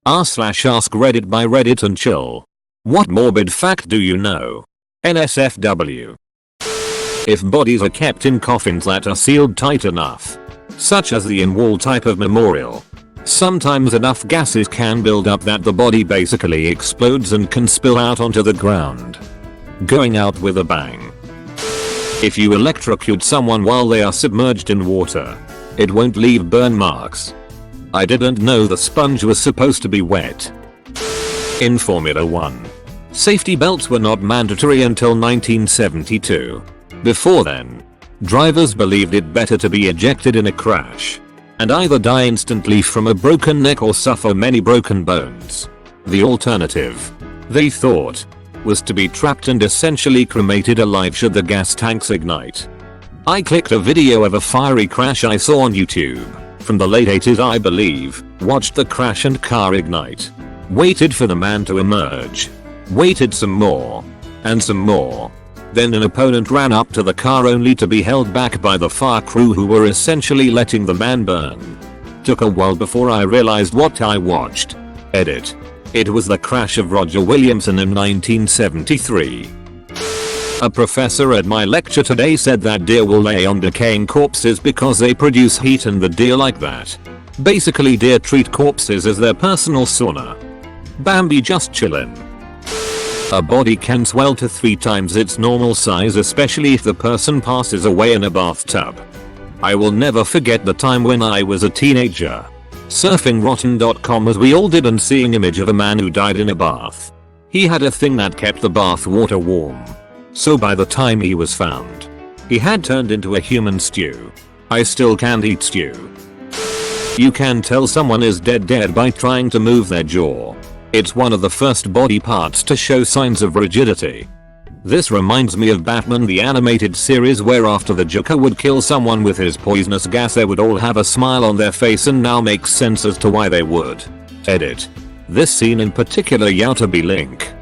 r/AskReddit by Reddit and chill. What morbid fact do you know? NSFW. If bodies are kept in coffins that are sealed tight enough, such as the in-wall type of memorial, sometimes enough gases can build up that the body basically explodes and can spill out onto the ground, going out with a bang. If you electrocute someone while they are submerged in water, it won't leave burn marks. I didn't know the sponge was supposed to be wet. In Formula 1, safety belts were not mandatory until 1972. Before then, drivers believed it better to be ejected in a crash and either die instantly from a broken neck or suffer many broken bones. The alternative, they thought, was to be trapped and essentially cremated alive should the gas tanks ignite. I clicked a video of a fiery crash I saw on YouTube. From the late 80s I believe, watched the crash and car ignite. Waited for the man to emerge. Waited some more. And some more. Then an opponent ran up to the car only to be held back by the fire crew who were essentially letting the man burn. Took a while before I realized what I watched. Edit. It was the crash of Roger Williamson in 1973. A professor at my lecture today said that deer will lay on decaying corpses because they produce heat and the deer like that. Basically deer treat corpses as their personal sauna. Bambi just chillin'. A body can swell to 3 times its normal size, especially if the person passes away in a bathtub. I will never forget the time when I was a teenager, surfing rotten.com as we all did and seeing image of a man who died in a bath. He had a thing that kept the bath water warm. So by the time he was found, he had turned into a human stew. I still can't eat stew. You can tell someone is dead by trying to move their jaw. It's one of the first body parts to show signs of rigidity. This reminds me of Batman the animated series, where after the Joker would kill someone with his poisonous gas they would all have a smile on their face, and now makes sense as to why they would. Edit. This scene in particular to be link.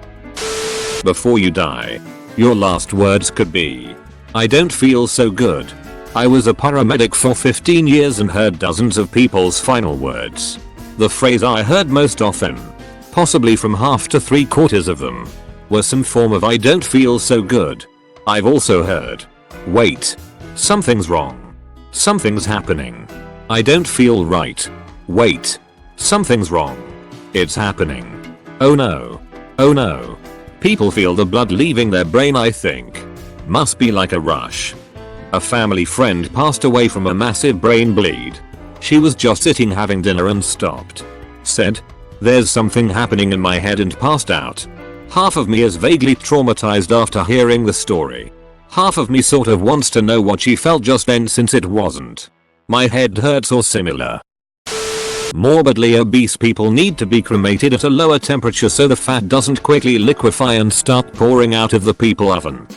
Before you die, your last words could be, "I don't feel so good." I was a paramedic for 15 years and heard dozens of people's final words. The phrase I heard most often, possibly from half to 3/4 of them, was some form of "I don't feel so good." I've also heard, "Wait, something's wrong. Something's happening. I don't feel right. Wait, something's wrong. It's happening. Oh no. Oh no." People feel the blood leaving their brain, I think. Must be like a rush. A family friend passed away from a massive brain bleed. She was just sitting having dinner and stopped. Said, "There's something happening in my head," and passed out. Half of me is vaguely traumatized after hearing the story. Half of me sort of wants to know what she felt just then, since it wasn't "my head hurts" or similar. Morbidly obese people need to be cremated at a lower temperature so the fat doesn't quickly liquefy and start pouring out of the people oven.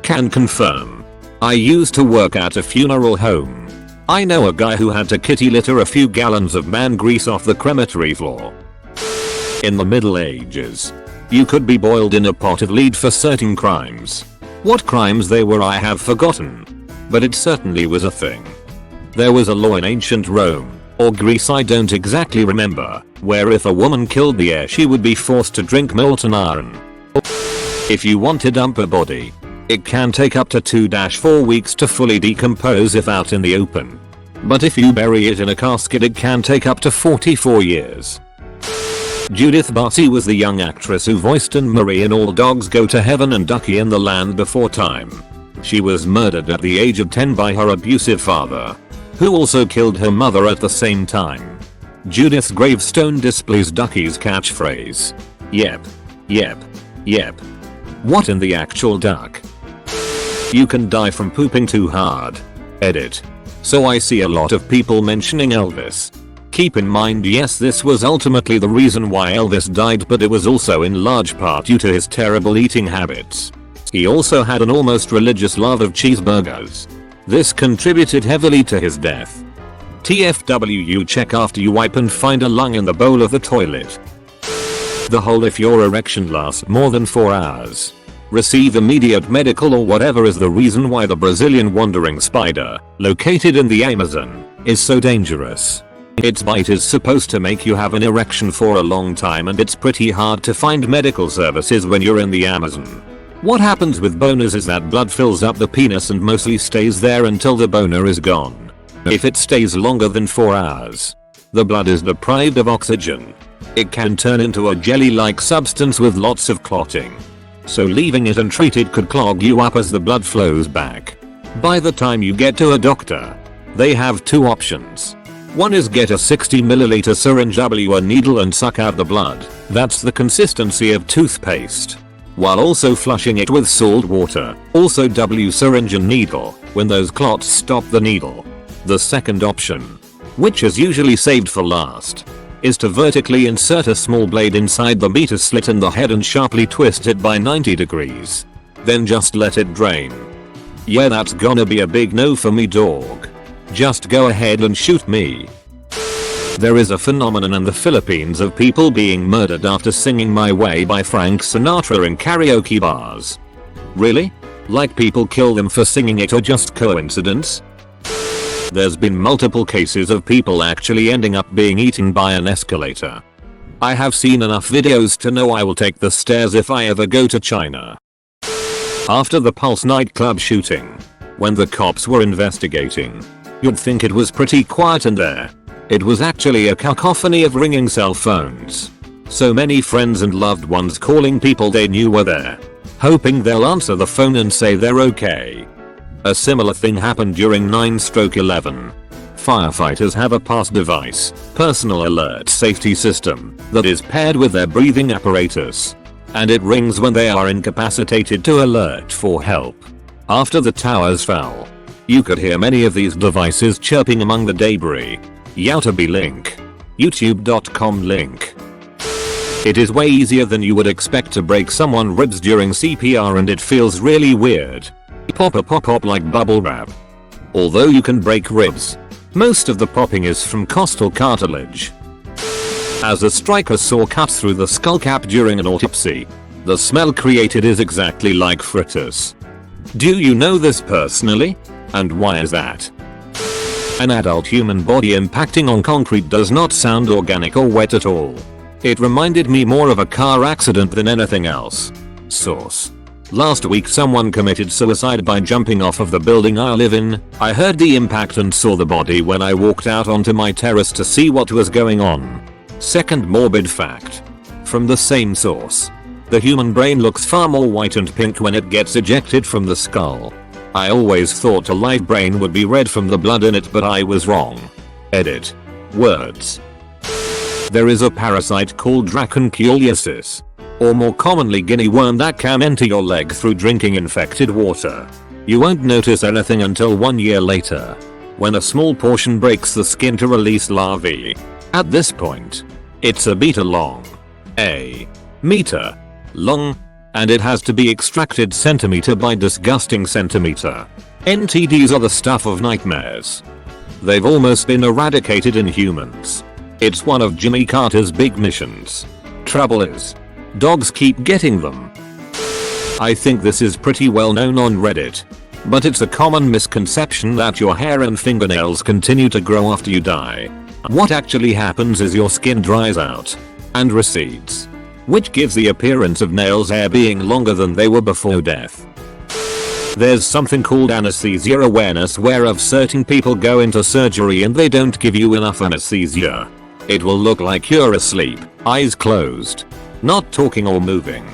Can confirm. I used to work at a funeral home. I know a guy who had to kitty litter a few gallons of man grease off the crematory floor. In the Middle Ages, you could be boiled in a pot of lead for certain crimes. What crimes they were I have forgotten, but it certainly was a thing. There was a law in ancient Rome, or Greece, I don't exactly remember, where if a woman killed the heir she would be forced to drink molten iron. If you want to dump a body, it can take up to 2-4 weeks to fully decompose if out in the open. But if you bury it in a casket it can take up to 44 years. Judith Barsi was the young actress who voiced Anne-Marie in All Dogs Go to Heaven and Ducky in The Land Before Time. She was murdered at the age of 10 by her abusive father, who also killed her mother at the same time. Judith's gravestone displays Ducky's catchphrase, "Yep, yep, yep." What in the actual duck? You can die from pooping too hard. Edit. So I see a lot of people mentioning Elvis. Keep in mind, yes, this was ultimately the reason why Elvis died, but it was also in large part due to his terrible eating habits. He also had an almost religious love of cheeseburgers. This contributed heavily to his death. TFW, you check after you wipe and find a lung in the bowl of the toilet. The hole if your erection lasts more than 4 hours. Receive immediate medical or whatever is the reason why the Brazilian wandering spider, located in the Amazon, is so dangerous. Its bite is supposed to make you have an erection for a long time, and it's pretty hard to find medical services when you're in the Amazon. What happens with boners is that blood fills up the penis and mostly stays there until the boner is gone. If it stays longer than 4 hours, the blood is deprived of oxygen. It can turn into a jelly-like substance with lots of clotting. So leaving it untreated could clog you up as the blood flows back. By the time you get to a doctor, they have 2 options. One is get a 60ml syringe, W a needle, and suck out the blood. That's the consistency of toothpaste, while also flushing it with salt water. Also W syringe and needle when those clots stop the needle. The second option, which is usually saved for last, is to vertically insert a small blade inside the meter slit in the head and sharply twist it by 90 degrees. Then just let it drain. Yeah, that's gonna be a big no for me, dog. Just go ahead and shoot me. There is a phenomenon in the Philippines of people being murdered after singing My Way by Frank Sinatra in karaoke bars. Really? Like people kill them for singing it, or just coincidence? There's been multiple cases of people actually ending up being eaten by an escalator. I have seen enough videos to know I will take the stairs if I ever go to China. After the Pulse nightclub shooting, when the cops were investigating, you'd think it was pretty quiet in there. It was actually a cacophony of ringing cell phones. So many friends and loved ones calling people they knew were there, hoping they'll answer the phone and say they're okay. A similar thing happened during 9/11. Firefighters have a PAS device, personal alert safety system, that is paired with their breathing apparatus, and it rings when they are incapacitated to alert for help. After the towers fell, you could hear many of these devices chirping among the debris. Youtube link. youtube.com link. It is way easier than you would expect to break someone's ribs during CPR, and it feels really weird. Pop like bubble wrap. Although you can break ribs, most of the popping is from costal cartilage. As a striker saw cut through the skull cap during an autopsy, the smell created is exactly like fritters. Do you know this personally? And why is that? An adult human body impacting on concrete does not sound organic or wet at all. It reminded me more of a car accident than anything else. Source: last week someone committed suicide by jumping off of the building I live in. I heard the impact and saw the body when I walked out onto my terrace to see what was going on. Second morbid fact. From the same source. The human brain looks far more white and pink when it gets ejected from the skull. I always thought a live brain would be red from the blood in it, but I was wrong. Edit. Words. There is a parasite called dracunculiasis, or more commonly guinea worm, that can enter your leg through drinking infected water. You won't notice anything until 1 year later, when a small portion breaks the skin to release larvae. At this point, it's a meter long. A meter long, and it has to be extracted centimeter by disgusting centimeter. NTDs are the stuff of nightmares. They've almost been eradicated in humans. It's one of Jimmy Carter's big missions. Trouble is, dogs keep getting them. I think this is pretty well known on Reddit, but it's a common misconception that your hair and fingernails continue to grow after you die. What actually happens is your skin dries out and recedes, which gives the appearance of nails' hair being longer than they were before death. There's something called anesthesia awareness, whereof certain people go into surgery and they don't give you enough anesthesia. It will look like you're asleep, eyes closed, not talking or moving,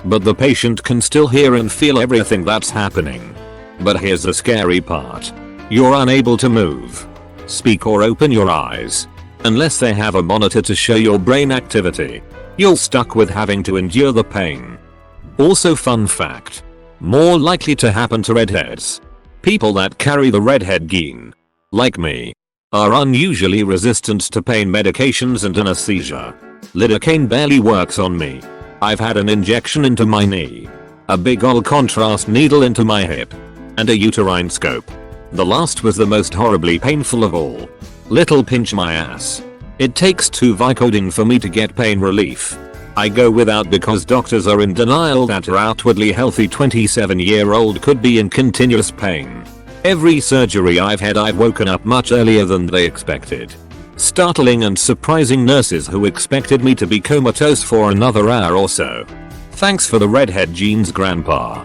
but the patient can still hear and feel everything that's happening. But here's the scary part. You're unable to move, speak, or open your eyes unless they have a monitor to show your brain activity. You're stuck with having to endure the pain. Also, fun fact, more likely to happen to redheads. People that carry the redhead gene, like me, are unusually resistant to pain medications and anesthesia. Lidocaine barely works on me. I've had an injection into my knee, a big ol' contrast needle into my hip, and a uterine scope. The last was the most horribly painful of all. Little pinch my ass. It takes 2 Vicodin for me to get pain relief. I go without because doctors are in denial that an outwardly healthy 27-year-old could be in continuous pain. Every surgery I've had, I've woken up much earlier than they expected. Startling and surprising nurses who expected me to be comatose for another hour or so. Thanks for the redhead genes, grandpa.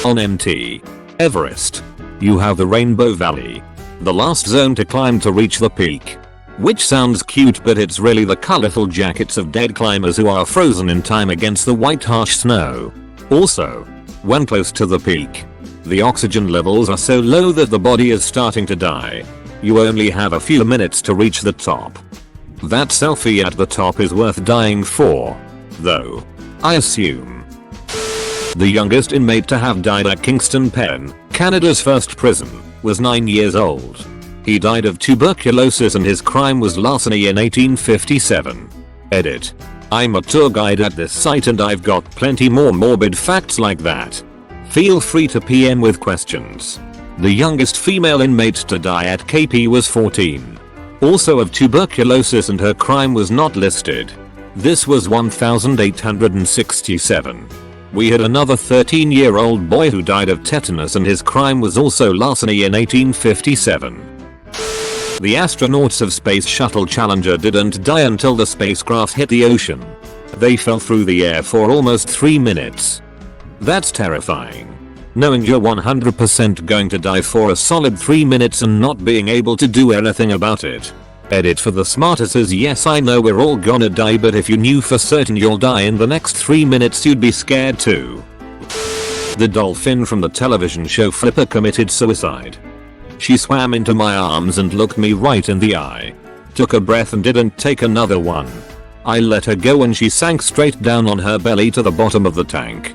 On MT Everest, you have the Rainbow Valley, the last zone to climb to reach the peak. Which sounds cute, but it's really the colorful jackets of dead climbers who are frozen in time against the white harsh snow. Also, when close to the peak, the oxygen levels are so low that the body is starting to die. You only have a few minutes to reach the top. That selfie at the top is worth dying for, though, I assume. The youngest inmate to have died at Kingston Pen, Canada's first prison, was 9 years old. He died of tuberculosis and his crime was larceny in 1857. Edit. I'm a tour guide at this site and I've got plenty more morbid facts like that. Feel free to PM with questions. The youngest female inmate to die at KP was 14. Also of tuberculosis, and her crime was not listed. This was 1867. We had another 13-year-old boy who died of tetanus and his crime was also larceny in 1857. The astronauts of Space Shuttle Challenger didn't die until the spacecraft hit the ocean. They fell through the air for almost 3 minutes. That's terrifying. Knowing you're 100% going to die for a solid 3 minutes and not being able to do anything about it. Edit for the smartesses. Yes, I know we're all gonna die, but if you knew for certain you'll die in the next 3 minutes, you'd be scared too. The dolphin from the television show Flipper committed suicide. She swam into my arms and looked me right in the eye. Took a breath and didn't take another one. I let her go and she sank straight down on her belly to the bottom of the tank.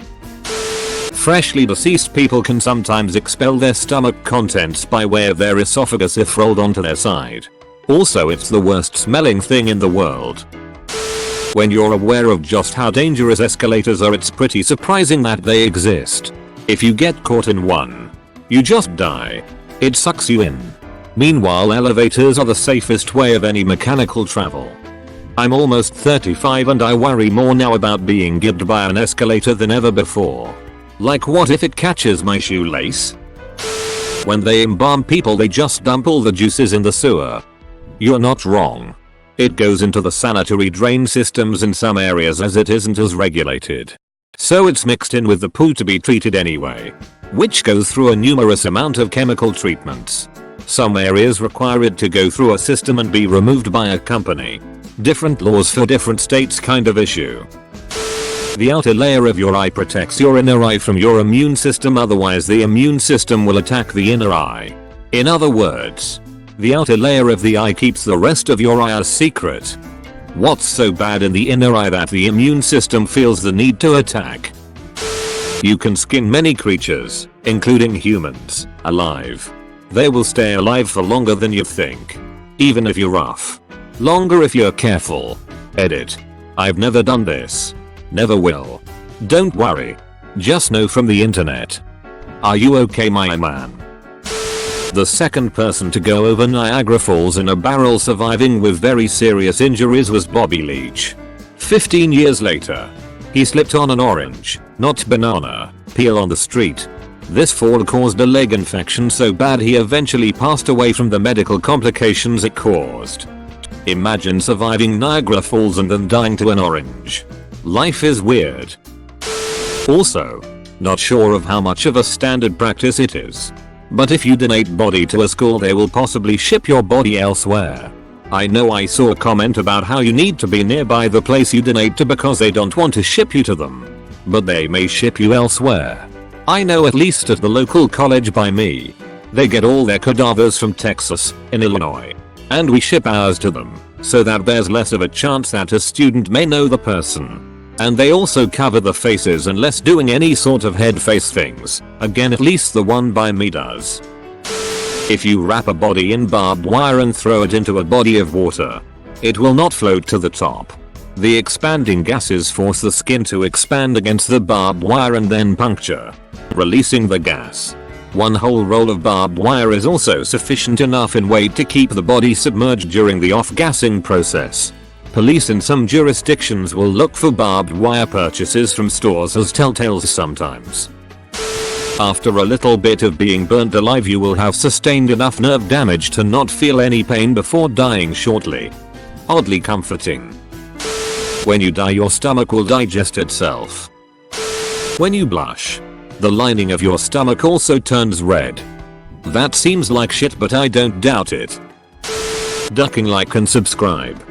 Freshly deceased people can sometimes expel their stomach contents by way of their esophagus if rolled onto their side. Also, it's the worst smelling thing in the world. When you're aware of just how dangerous escalators are, it's pretty surprising that they exist. If you get caught in one, you just die. It sucks you in. Meanwhile, elevators are the safest way of any mechanical travel. I'm almost 35 and I worry more now about being gibbed by an escalator than ever before. Like, what if it catches my shoelace? When they embalm people, they just dump all the juices in the sewer. You're not wrong. It goes into the sanitary drain systems in some areas as it isn't as regulated. So it's mixed in with the poo to be treated anyway, which goes through a numerous amount of chemical treatments. Some areas require it to go through a system and be removed by a company. Different laws for different states kind of issue. The outer layer of your eye protects your inner eye from your immune system, otherwise the immune system will attack the inner eye. In other words, the outer layer of the eye keeps the rest of your eye a secret. What's so bad in the inner eye that the immune system feels the need to attack? You can skin many creatures, including humans, alive. They will stay alive for longer than you think. Even if you're rough. Longer if you're careful. Edit. I've never done this. Never will. Don't worry. Just know from the internet. Are you okay, my man? The second person to go over Niagara Falls in a barrel surviving with very serious injuries was Bobby Leach. 15 years later, he slipped on an orange, not banana, peel on the street. This fall caused a leg infection so bad he eventually passed away from the medical complications it caused. Imagine surviving Niagara Falls and then dying to an orange. Life is weird. Also, not sure of how much of a standard practice it is, but if you donate body to a school, they will possibly ship your body elsewhere. I know I saw a comment about how you need to be nearby the place you donate to because they don't want to ship you to them, but they may ship you elsewhere. I know at least at the local college by me, they get all their cadavers from Texas and Illinois, and we ship ours to them, so that there's less of a chance that a student may know the person. And they also cover the faces unless doing any sort of head face things. Again, at least the one by me does. If you wrap a body in barbed wire and throw it into a body of water, it will not float to the top. The expanding gases force the skin to expand against the barbed wire and then puncture, releasing the gas. One whole roll of barbed wire is also sufficient enough in weight to keep the body submerged during the off-gassing process. Police in some jurisdictions will look for barbed wire purchases from stores as telltales sometimes. After a little bit of being burnt alive, you will have sustained enough nerve damage to not feel any pain before dying shortly. Oddly comforting. When you die, your stomach will digest itself. When you blush, the lining of your stomach also turns red. That seems like shit, but I don't doubt it. Ducking, like and subscribe.